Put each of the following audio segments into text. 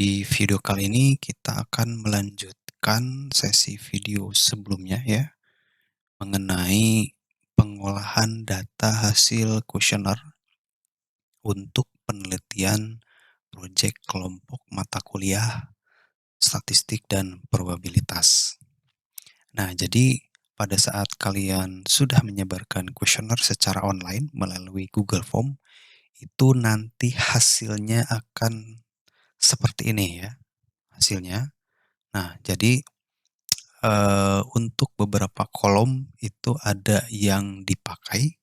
Di video kali ini kita akan melanjutkan sesi video sebelumnya ya, mengenai pengolahan data hasil kuesioner untuk penelitian proyek kelompok mata kuliah statistik dan probabilitas. Nah, jadi pada saat kalian sudah menyebarkan kuesioner secara online melalui Google Form, itu nanti hasilnya akan seperti ini ya, hasilnya. Nah, jadi untuk beberapa kolom itu ada yang dipakai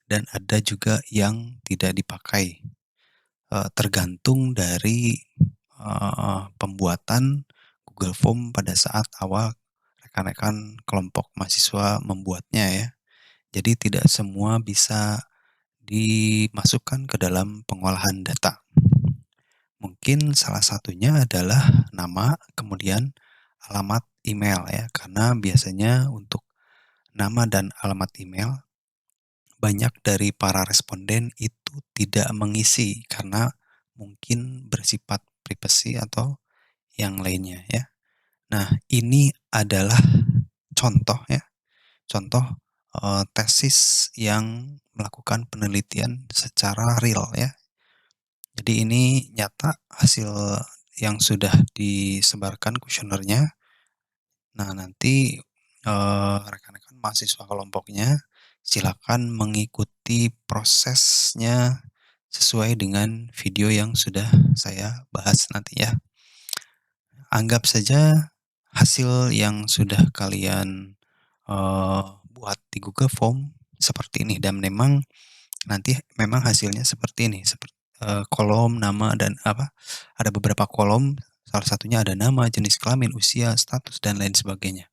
dan ada juga yang tidak dipakai, tergantung dari, pembuatan Google Form pada saat awal rekan-rekan kelompok mahasiswa membuatnya ya. Jadi tidak semua bisa dimasukkan ke dalam pengolahan data. Mungkin salah satunya adalah nama, kemudian alamat email ya, karena biasanya untuk nama dan alamat email banyak dari para responden itu tidak mengisi karena mungkin bersifat privasi atau yang lainnya ya. Nah, ini adalah contoh ya, contoh, tesis yang melakukan penelitian secara real ya. Jadi ini nyata hasil yang sudah disebarkan kuesionernya. Nah, nanti, rekan-rekan mahasiswa kelompoknya silakan mengikuti prosesnya sesuai dengan video yang sudah saya bahas nanti ya. Anggap saja hasil yang sudah kalian, buat di Google Form seperti ini dan memang hasilnya seperti ini, kolom, nama, dan ada beberapa kolom, salah satunya ada nama, jenis kelamin, usia, status, dan lain sebagainya.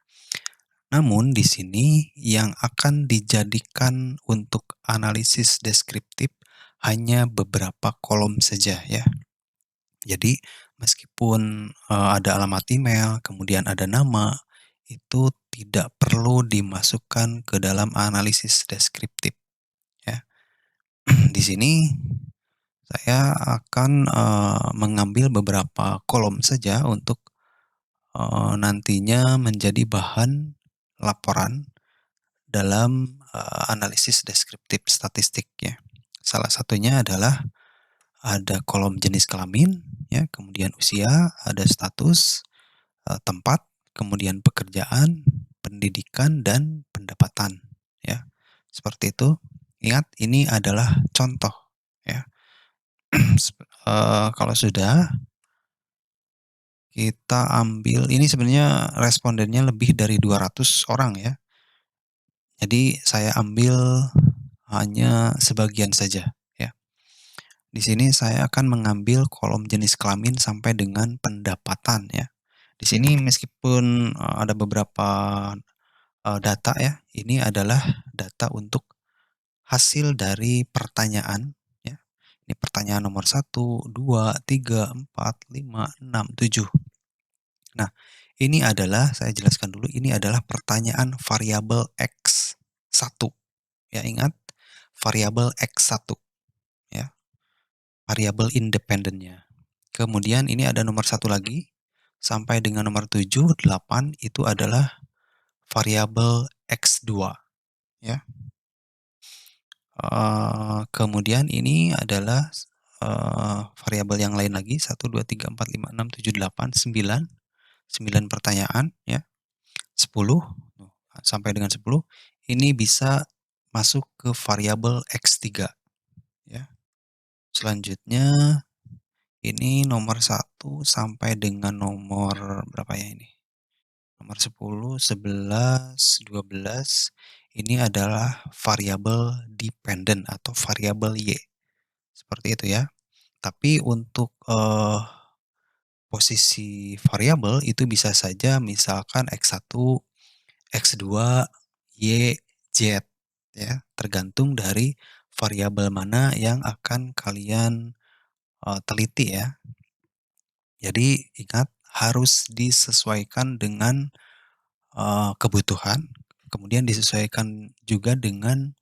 Namun di sini yang akan dijadikan untuk analisis deskriptif hanya beberapa kolom saja ya. Jadi meskipun, ada alamat email, kemudian ada nama, itu tidak perlu dimasukkan ke dalam analisis deskriptif ya. Di sini saya akan, mengambil beberapa kolom saja untuk, nantinya menjadi bahan laporan dalam, analisis deskriptif statistik ya. Salah satunya adalah ada kolom jenis kelamin ya, kemudian usia, ada status, tempat, kemudian pekerjaan, pendidikan, dan pendapatan ya. Seperti itu. Ingat ini adalah contoh ya. Kalau sudah, kita ambil ini sebenarnya respondennya lebih dari 200 orang ya. Jadi saya ambil hanya sebagian saja ya. Di sini saya akan mengambil kolom jenis kelamin sampai dengan pendapatan ya. Di sini meskipun, ada beberapa, data ya, ini adalah data untuk hasil dari pertanyaan ya. Ini pertanyaan nomor 1, 2, 3, 4, 5, 6, 7. Nah, ini adalah saya jelaskan dulu, ini adalah pertanyaan variabel X1 ya, ingat variabel X1 ya, variabel independennya. Kemudian ini ada nomor satu lagi, sampai dengan nomor 7, 8 itu adalah variabel X2 ya. Kemudian ini adalah, variabel yang lain lagi 1, 2, 3, 4, 5, 6, 7, 8, 9 pertanyaan ya, 10 sampai dengan 10 ini bisa masuk ke variabel X3 ya. Selanjutnya ini nomor 1 sampai dengan nomor berapa ya ini? Nomor 10, 11, 12 ini adalah variabel dependent atau variabel Y, seperti itu ya. Tapi untuk, posisi variabel itu bisa saja misalkan X1, X2, Y, Z ya, tergantung dari variabel mana yang akan kalian, teliti ya. Jadi ingat harus disesuaikan dengan, kebutuhan, kemudian disesuaikan juga dengan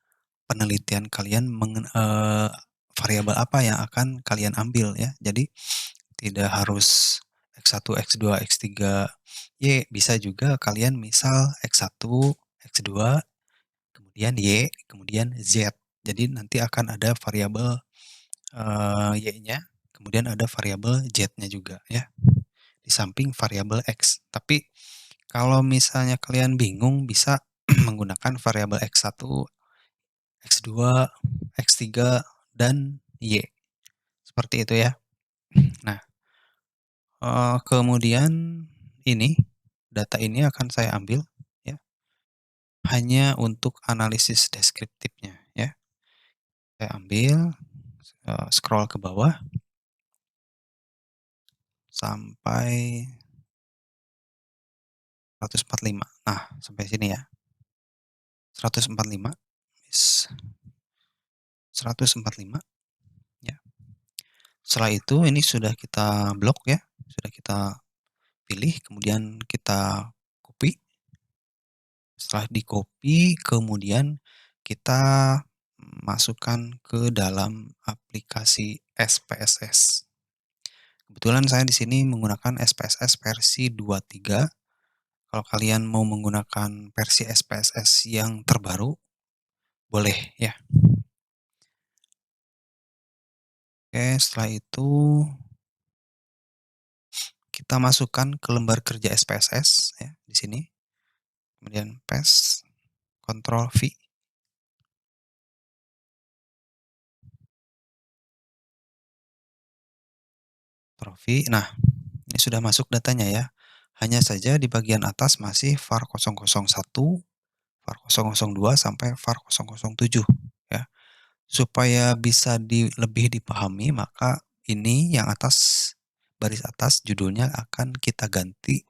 penelitian kalian variabel apa yang akan kalian ambil ya. Jadi tidak harus X1, X2, X3, Y. Bisa juga kalian misal X1, X2, kemudian Y, kemudian Z. Jadi nanti akan ada variabel, Y-nya, kemudian ada variabel Z-nya juga ya, di samping variabel X. Tapi kalau misalnya kalian bingung bisa menggunakan variabel X1, X2, X3, dan Y. Seperti itu ya. Nah, kemudian ini, data ini akan saya ambil ya, hanya untuk analisis deskriptifnya ya. Saya ambil, scroll ke bawah sampai 145. Nah, sampai sini ya. 145, yes, 145 ya. Setelah itu ini sudah kita blok ya, sudah kita pilih, kemudian kita copy. Setelah di-copy, kemudian kita masukkan ke dalam aplikasi SPSS. Kebetulan saya di sini menggunakan SPSS versi 23. Kalau kalian mau menggunakan versi SPSS yang terbaru, boleh ya. Oke, setelah itu kita masukkan ke lembar kerja SPSS ya di sini. Kemudian paste, Ctrl V, Ctrl V. Nah, ini sudah masuk datanya ya. Hanya saja di bagian atas masih var 001, var 002 sampai var 007 ya. Supaya bisa lebih dipahami, maka ini yang atas, baris atas judulnya akan kita ganti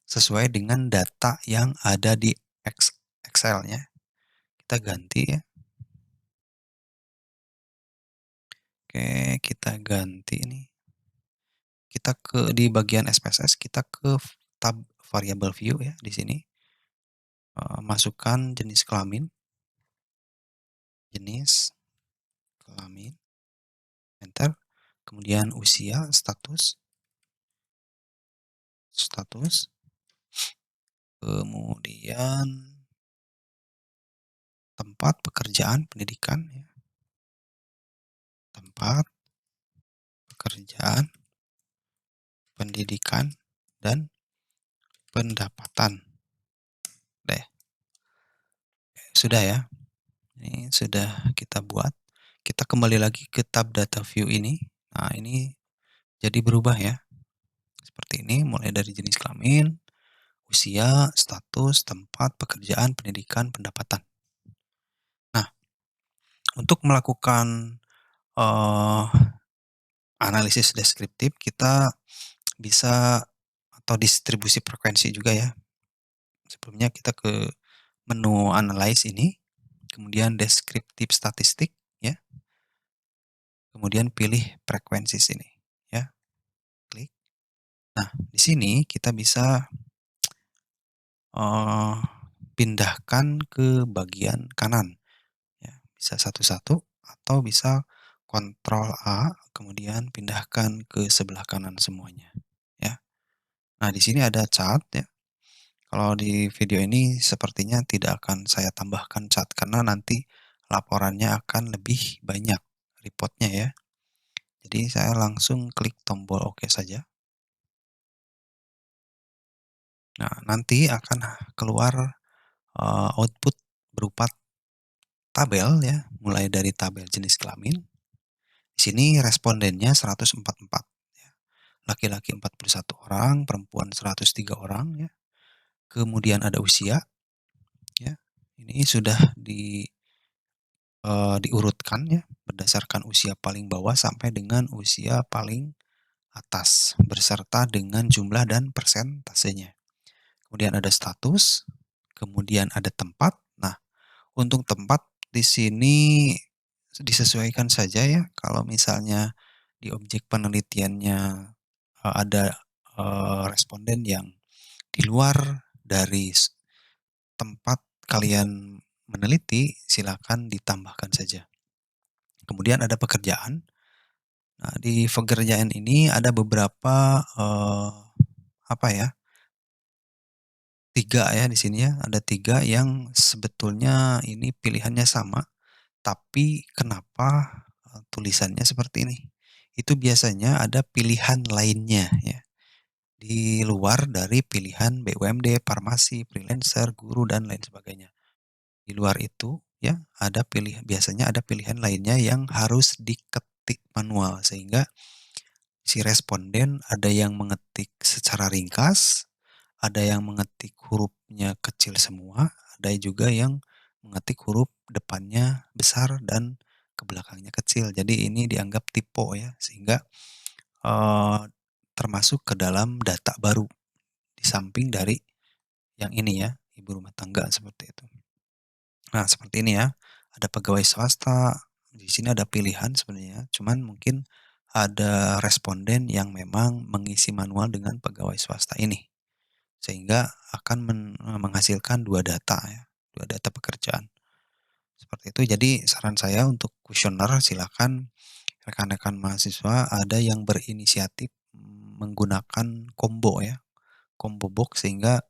sesuai dengan data yang ada di Excel-nya. Kita ganti ya. Oke, kita ganti ini. Kita di bagian SPSS kita ke tab variable view ya di sini. Masukkan jenis kelamin, jenis kelamin, enter. Kemudian usia, status, kemudian tempat pekerjaan, pendidikan ya. Tempat pekerjaan, pendidikan, dan pendapatan. Deh, sudah ya. Ini sudah kita buat. Kita kembali lagi ke tab data view ini. Nah, ini jadi berubah ya. Seperti ini, mulai dari jenis kelamin, usia, status, tempat, pekerjaan, pendidikan, pendapatan. Nah, untuk melakukan analisis deskriptif, kita bisa atau distribusi frekuensi juga ya. Sebelumnya kita ke menu analyze ini, kemudian deskriptif statistik ya, kemudian pilih frekuensi sini ya, klik. Nah, di sini kita bisa pindahkan ke bagian kanan ya, bisa satu-satu atau bisa Ctrl A kemudian pindahkan ke sebelah kanan semuanya ya. Nah, di sini ada chart ya. Kalau di video ini sepertinya tidak akan saya tambahkan cat karena nanti laporannya akan lebih banyak reportnya ya. Jadi saya langsung klik tombol OK saja. Nah, nanti akan keluar output berupa tabel ya, mulai dari tabel jenis kelamin. Di sini respondennya 144 ya. Laki-laki 41 orang, perempuan 103 orang ya. Kemudian ada usia ya. Ini sudah diurutkan ya berdasarkan usia paling bawah sampai dengan usia paling atas beserta dengan jumlah dan persentasenya. Kemudian ada status, kemudian ada tempat. Nah, untuk tempat di sini disesuaikan saja ya. Kalau misalnya di objek penelitiannya ada responden yang di luar dari tempat kalian meneliti, silakan ditambahkan saja. Kemudian ada pekerjaan. Nah, di pekerjaan ini ada beberapa apa ya, 3 ya di sini ya, ada 3 yang sebetulnya ini pilihannya sama, tapi kenapa, tulisannya seperti ini. Itu biasanya ada pilihan lainnya ya, di luar dari pilihan BUMD, farmasi, freelancer, guru, dan lain sebagainya. Di luar itu ya, biasanya ada pilihan lainnya yang harus diketik manual, sehingga si responden ada yang mengetik secara ringkas, ada yang mengetik hurufnya kecil semua, ada juga yang mengetik huruf depannya besar dan ke belakangnya kecil. Jadi ini dianggap typo ya, sehingga, eee, termasuk ke dalam data baru, di samping dari yang ini ya, ibu rumah tangga seperti itu. Nah seperti ini ya, ada pegawai swasta, di sini ada pilihan sebenarnya, cuman mungkin ada responden yang memang mengisi manual dengan pegawai swasta ini. Sehingga akan menghasilkan 2 data ya, 2 data pekerjaan, seperti itu. Jadi saran saya untuk kuesioner silakan rekan-rekan mahasiswa ada yang berinisiatif, menggunakan combo ya, combo box sehingga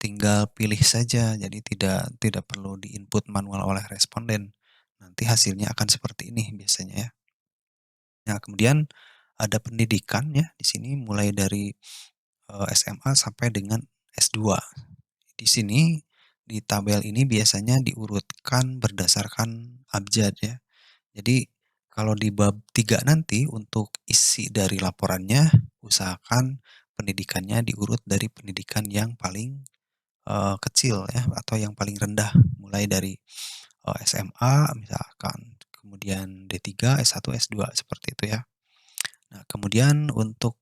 tinggal pilih saja, jadi tidak perlu di-input manual oleh responden. Nanti hasilnya akan seperti ini biasanya ya. Nah kemudian ada pendidikan ya di sini mulai dari, SMA sampai dengan S2. Di sini, di tabel ini biasanya diurutkan berdasarkan abjad ya. Jadi kalau di bab 3 nanti untuk isi dari laporannya, usahakan pendidikannya diurut dari pendidikan yang paling, kecil ya atau yang paling rendah. Mulai dari, SMA misalkan, kemudian D3, S1, S2 seperti itu ya. Nah kemudian untuk,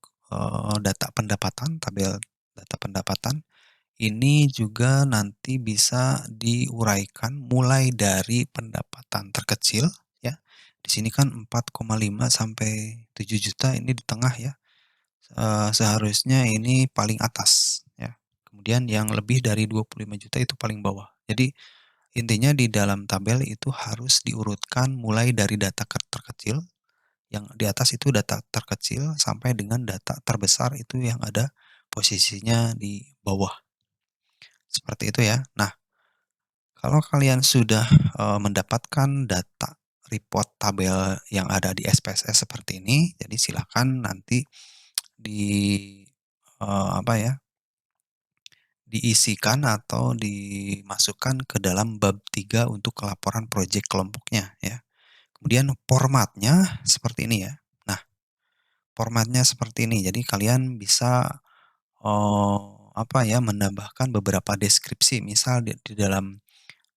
data pendapatan, tabel data pendapatan ini juga nanti bisa diuraikan mulai dari pendapatan terkecil ya. Di sini kan 4,5 sampai 7 juta ini di tengah ya, seharusnya ini paling atas ya. Kemudian yang lebih dari 25 juta itu paling bawah. Jadi intinya di dalam tabel itu harus diurutkan mulai dari data terkecil, yang di atas itu data terkecil sampai dengan data terbesar itu yang ada posisinya di bawah, seperti itu ya. Nah kalau kalian sudah, mendapatkan data report tabel yang ada di SPSS seperti ini, jadi silakan nanti di, apa ya, diisikan atau dimasukkan ke dalam bab 3 untuk laporan proyek kelompoknya ya. Kemudian formatnya seperti ini ya. Nah, formatnya seperti ini, jadi kalian bisa, apa ya, menambahkan beberapa deskripsi, misal di dalam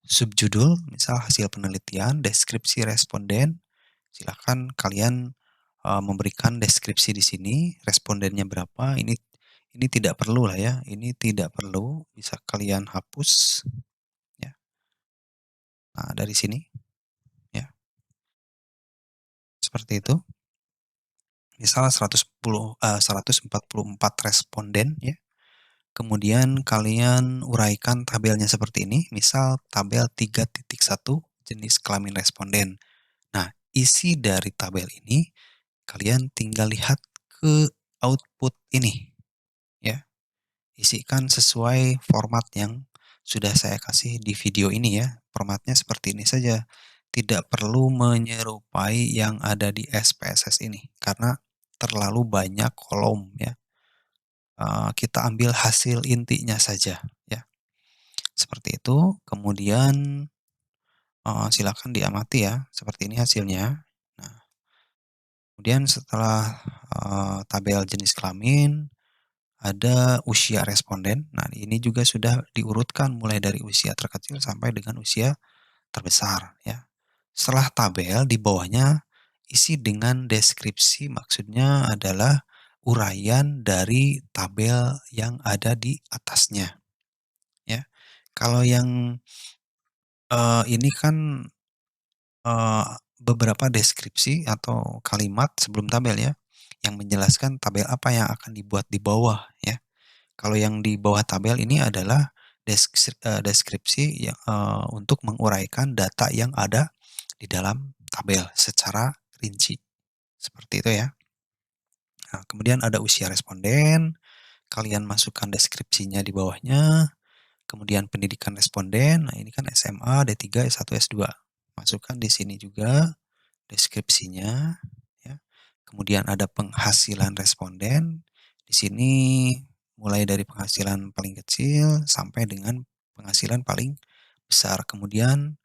subjudul, misal hasil penelitian, deskripsi responden, silakan kalian, memberikan deskripsi di sini, respondennya berapa, ini tidak perlu lah ya, ini tidak perlu, bisa kalian hapus ya. Nah dari sini ya, seperti itu. Misal 144 responden ya, kemudian kalian uraikan tabelnya seperti ini, misal tabel 3.1 jenis kelamin responden. Nah, isi dari tabel ini kalian tinggal lihat ke output ini ya. Isikan sesuai format yang sudah saya kasih di video ini ya. Formatnya seperti ini saja. Tidak perlu menyerupai yang ada di SPSS ini karena terlalu banyak kolom ya. Kita ambil hasil intinya saja ya. Seperti itu. Kemudian silakan diamati ya. Seperti ini hasilnya. Nah, kemudian setelah, tabel jenis kelamin, ada usia responden. Nah, ini juga sudah diurutkan mulai dari usia terkecil sampai dengan usia terbesar ya. Setelah tabel di bawahnya isi dengan deskripsi, maksudnya adalah uraian dari tabel yang ada di atasnya ya. Kalau yang, ini kan beberapa deskripsi atau kalimat sebelum tabel ya, yang menjelaskan tabel apa yang akan dibuat di bawah ya. Kalau yang di bawah tabel ini adalah deskripsi yang, untuk menguraikan data yang ada di dalam tabel secara rinci, seperti itu ya. Nah kemudian ada usia responden, kalian masukkan deskripsinya di bawahnya, kemudian pendidikan responden, nah ini kan SMA, D3, S1, S2. Masukkan di sini juga deskripsinya, ya. Kemudian ada penghasilan responden. Di sini mulai dari penghasilan paling kecil sampai dengan penghasilan paling besar. Kemudian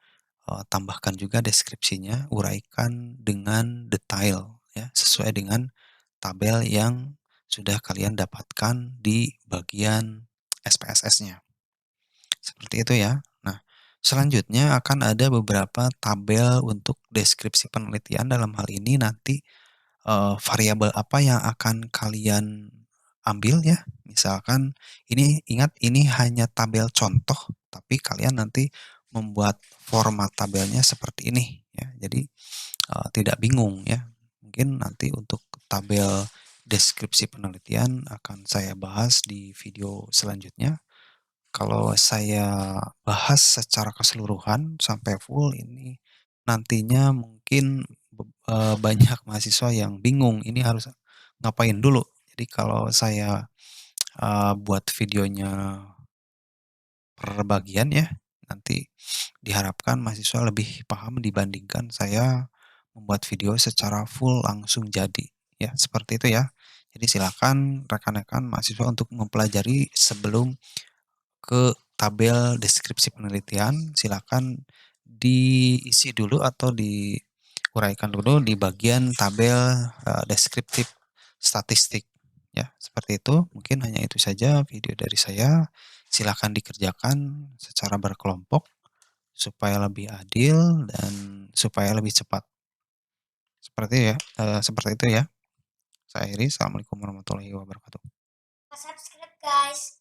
tambahkan juga deskripsinya, uraikan dengan detail ya, sesuai dengan tabel yang sudah kalian dapatkan di bagian SPSS-nya. Seperti itu ya. Nah, selanjutnya akan ada beberapa tabel untuk deskripsi penelitian. Dalam hal ini nanti variabel apa yang akan kalian ambil ya. Misalkan ini, ingat ini hanya tabel contoh, tapi kalian nanti membuat format tabelnya seperti ini ya. Jadi tidak bingung ya. Mungkin nanti untuk tabel deskripsi penelitian akan saya bahas di video selanjutnya. Kalau saya bahas secara keseluruhan sampai full ini, nantinya mungkin banyak mahasiswa yang bingung ini harus ngapain dulu. Jadi kalau saya, buat videonya per bagian ya, nanti diharapkan mahasiswa lebih paham dibandingkan saya membuat video secara full langsung jadi, ya seperti itu ya. Jadi silakan rekan-rekan mahasiswa untuk mempelajari sebelum ke tabel deskripsi penelitian, silakan diisi dulu atau diuraikan dulu di bagian tabel, deskriptif statistik, ya, seperti itu. Mungkin hanya itu saja video dari saya. Silakan dikerjakan secara berkelompok supaya lebih adil dan supaya lebih cepat. Seperti itu ya. Saya akhiri, assalamualaikum warahmatullahi wabarakatuh. Subscribe guys.